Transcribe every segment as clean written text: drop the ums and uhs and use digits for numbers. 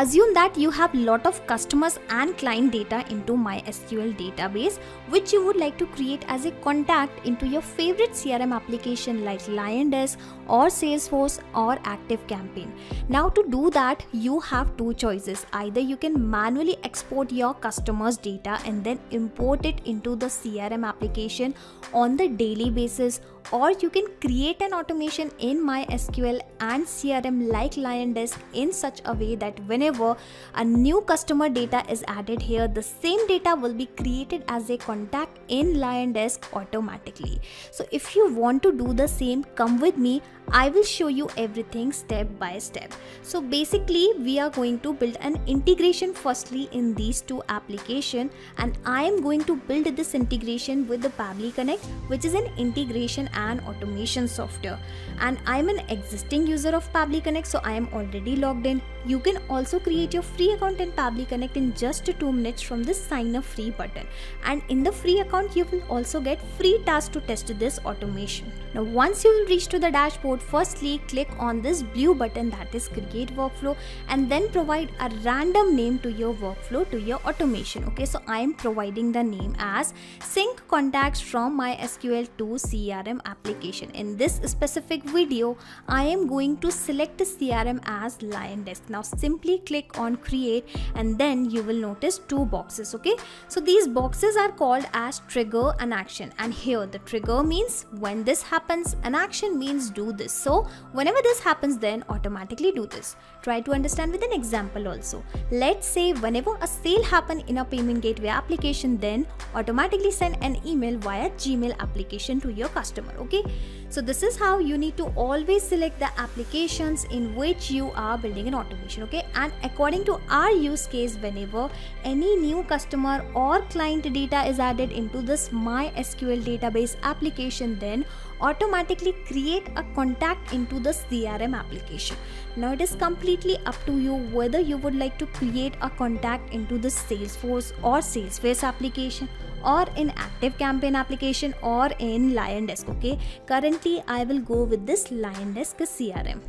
Assume that you have lot of customers and client data into MySQL database, which you would like to create as a contact into your favorite CRM application like LionDesk or Salesforce or ActiveCampaign. Now to do that, you have two choices. Either you can manually export your customers' data and then import it into the CRM application on the daily basis, or you can create an automation in MySQL and CRM like LionDesk in such a way that whenever a new customer data is added here, the same data will be created as a contact in LionDesk automatically. So if you want to do the same, come with me. I will show you everything step by step. So basically we are going to build an integration firstly in these two applications, and I am going to build this integration with the Pabbly Connect, which is an integration and automation software, and I'm an existing user of Pabbly Connect, so I am already logged in. You can also create your free account in Pabbly Connect in just 2 minutes from this sign up free button, and in the free account you will also get free task to test this automation. Now once you will reach to the dashboard, firstly click on this blue button, that is create workflow, and then provide a random name to your workflow, to your automation. Okay, so I am providing the name as sync contacts from MySQL to CRM application. In this specific video, I am going to select the CRM as LionDesk. Now simply click on create, and then you will notice two boxes. Okay, so these boxes are called as trigger and action, and here the trigger means when this happens, an action means do this. So whenever this happens, then automatically do this. Try to understand with an example also. Let's say whenever a sale happen in a payment gateway application, then automatically send an email via Gmail application to your customer. Okay, so this is how you need to always select the applications in which you are building an automation. Okay, and according to our use case, whenever any new customer or client data is added into this MySQL database application, then automatically create a contact into the CRM application. Now it is completely up to you whether you would like to create a contact into the Salesforce or Salesforce application, or in ActiveCampaign application, or in LionDesk. Okay, currently I will go with this LionDesk CRM.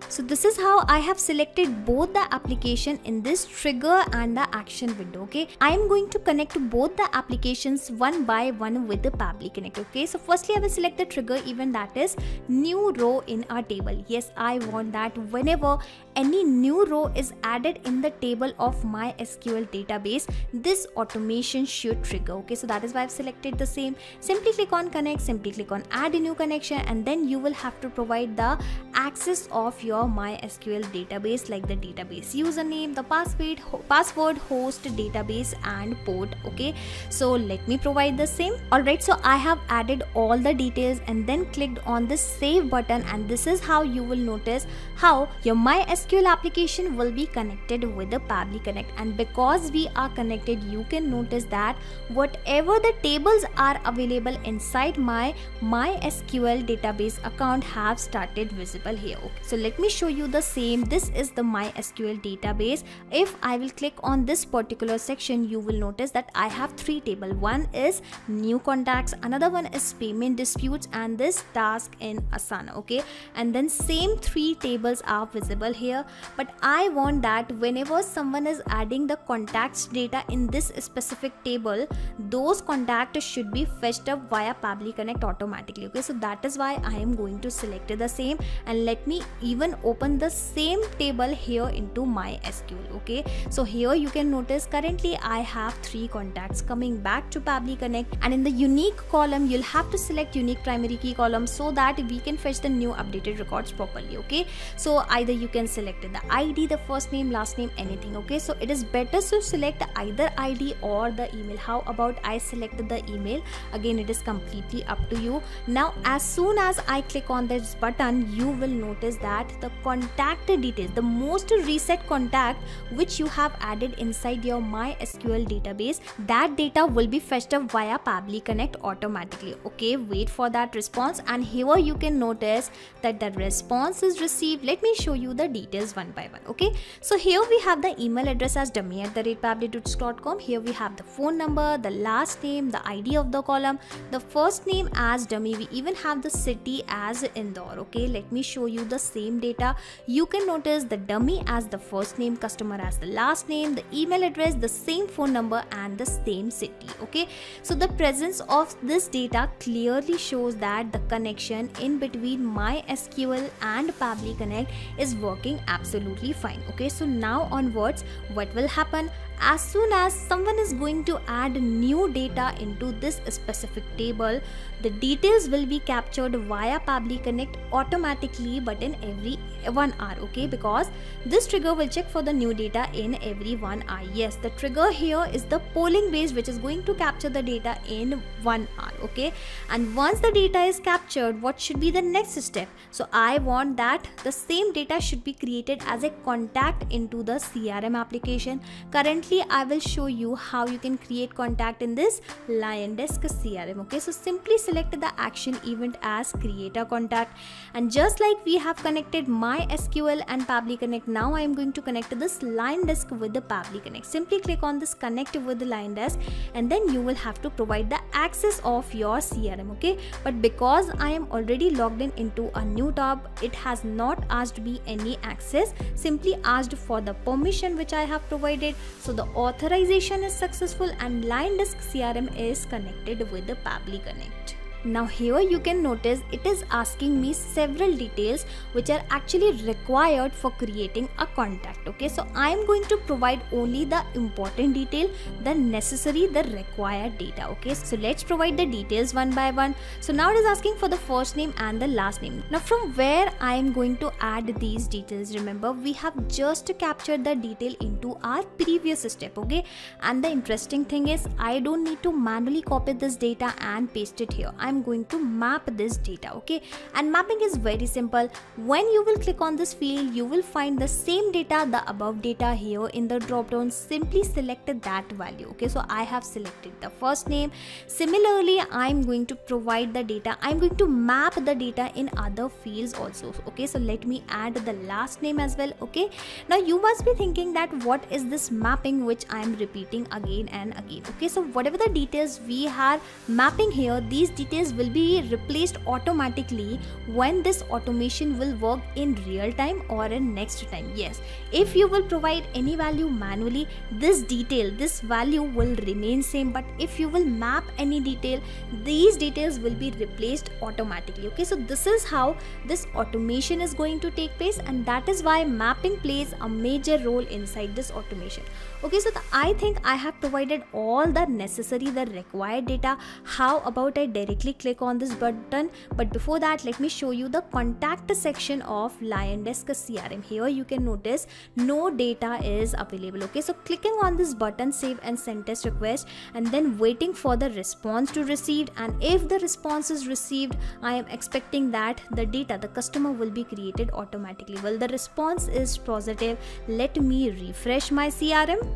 So this is how I have selected both the application in this trigger and the action window. Okay, I am going to connect both the applications one by one with the Pabbly Connect. Okay, so firstly I will select the trigger event, that is new row in our table. Yes, I want that whenever any new row is added in the table of MySQL database, this automation should trigger. Okay, so that is why I've selected the same. Simply click on connect, simply click on add a new connection, and then you will have to provide the access of your MySQL database, like the database username, the password, host, database and port. Okay, so let me provide the same. Alright, so I have added all the details and then clicked on the save button, and this is how you will notice how your MySQL application will be connected with the Pabbly Connect. And because we are connected, you can notice that whatever the tables are available inside my MySQL database account have started visible here. Okay, so let me show you the same. This is the MySQL database. If I will click on this particular section, you will notice that I have three tables. One is new contacts, another one is payment disputes, and this task in Asana. Okay, and then same three tables are visible here, but I want that whenever someone is adding the contacts data in this specific table, those contacts should be fetched up via Pabbly Connect automatically. Okay, so that is why I am going to select the same, and let me even open the same table here into MySQL. Okay, so here you can notice currently I have three contacts coming back to Pabbly Connect, and in the unique column you'll have to select unique primary key column so that we can fetch the new updated records properly. Okay, so either you can select the ID, the first name, last name, anything. Okay, so it is better to select either ID or the email. How about I selected the email? Again, it is completely up to you. Now as soon as I click on this button, you will notice that the contact details, the most recent contact which you have added inside your MySQL database, that data will be fetched up via Pabbly Connect automatically. Okay, wait for that response, and here you can notice that the response is received. Let me show you the details. details one by one. Okay, so here we have the email address as dummy@pablitudes.com. Here we have the phone number, the last name, the ID of the column, the first name as dummy. We even have the city as Indore. Okay, let me show you the same data. You can notice the dummy as the first name, customer as the last name, the email address, the same phone number, and the same city. Okay, so the presence of this data clearly shows that the connection in between MySQL and Pabbly Connect is working absolutely fine. Okay, so now onwards, what will happen? As soon as someone is going to add new data into this specific table, the details will be captured via Pabbly Connect automatically, but in every 1 hour. Okay, because this trigger will check for the new data in every 1 hour. Yes, the trigger here is the polling base, which is going to capture the data in 1 hour. Okay, and once the data is captured, what should be the next step? So I want that the same data should be created as a contact into the CRM application. Currently I will show you how you can create contact in this LionDesk CRM. Okay, so simply select the action event as create a contact, and just like we have connected MySQL and Pabbly Connect, now I am going to connect this LionDesk with the Pabbly Connect. Simply click on this connect with the LionDesk, and then you will have to provide the access of your CRM. Okay, but because I am already logged in into a new tab, it has not asked me any access, simply asked for the permission which I have provided. So the authorization is successful and LionDesk CRM is connected with the Pabbly Connect. Now here you can notice it is asking me several details which are actually required for creating a contact. Okay, so I am going to provide only the important detail, the necessary, the required data. Okay, so let's provide the details one by one. So now it is asking for the first name and the last name. Now from where I am going to add these details? Remember, we have just captured the detail into our previous step. Okay, and the interesting thing is I don't need to manually copy this data and paste it here. I'm going to map this data. Okay, and mapping is very simple. When you will click on this field, you will find the same data, the above data here in the drop down. Simply select that value. Okay, so I have selected the first name. Similarly, I'm going to provide the data. I'm going to map the data in other fields also. Okay, so let me add the last name as well. Okay, now you must be thinking that what is this mapping which I am repeating again and again. Okay, so whatever the details we are mapping here, these details will be replaced automatically when this automation will work in real time or in next time. Yes, if you will provide any value manually, this detail, this value will remain same, but if you will map any detail, these details will be replaced automatically. Okay, so this is how this automation is going to take place, and that is why mapping plays a major role inside this automation. Okay, so I think I have provided all the necessary, the required data. How about I directly click on this button? But before that, let me show you the contact section of LionDesk CRM. Here you can notice no data is available. Okay, so clicking on this button, save and send test request, and then waiting for the response to received, and if the response is received, I am expecting that the data, the customer will be created automatically. Well, the response is positive. Let me refresh my CRM.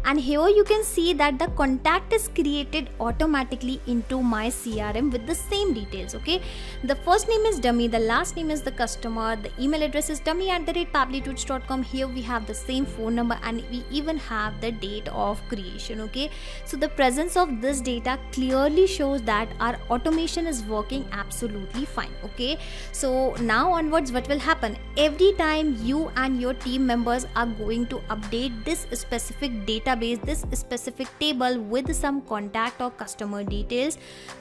And here you can see that the contact is created automatically into my CRM with the same details. Okay, the first name is dummy, the last name is the customer, the email address is dummy@pablitudes.com. here we have the same phone number, and we even have the date of creation. Okay, so the presence of this data clearly shows that our automation is working absolutely fine. Okay, so now onwards, what will happen? Every time you and your team members are going to update this specific database, this specific table with some contact or customer details,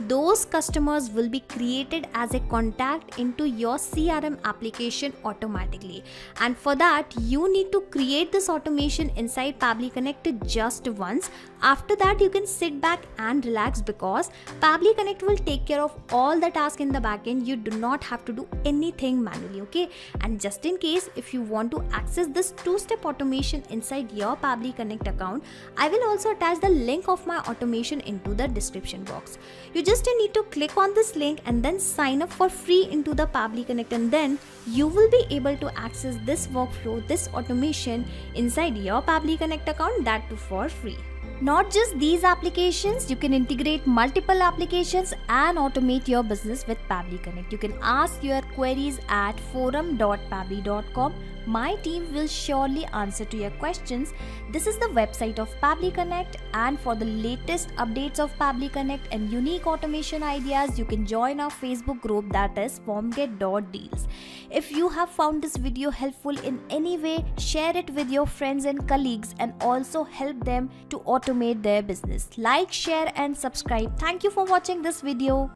those customers will be created as a contact into your CRM application automatically. And for that, you need to create this automation inside Pabbly Connect just once. After that, you can sit back and relax, because Pabbly Connect will take care of all the tasks in the backend. You do not have to do anything manually. Okay, and just in case if you want to access this two-step automation inside your Pabbly Connect account, I will also attach the link of my automation into the description box. You just need to click on this link and then sign up for free into the Pabbly Connect, and then you will be able to access this workflow, this automation inside your Pabbly Connect account, that too for free. Not just these applications, you can integrate multiple applications and automate your business with Pabbly Connect. You can ask your queries at forum.pabbly.com. My team will surely answer to your questions. This is the website of Pabbly Connect, and for the latest updates of Pabbly Connect and unique automation ideas, you can join our Facebook group, that is formget.deals. If you have found this video helpful in any way, share it with your friends and colleagues and also help them to automate their business. Like, share and subscribe. Thank you for watching this video.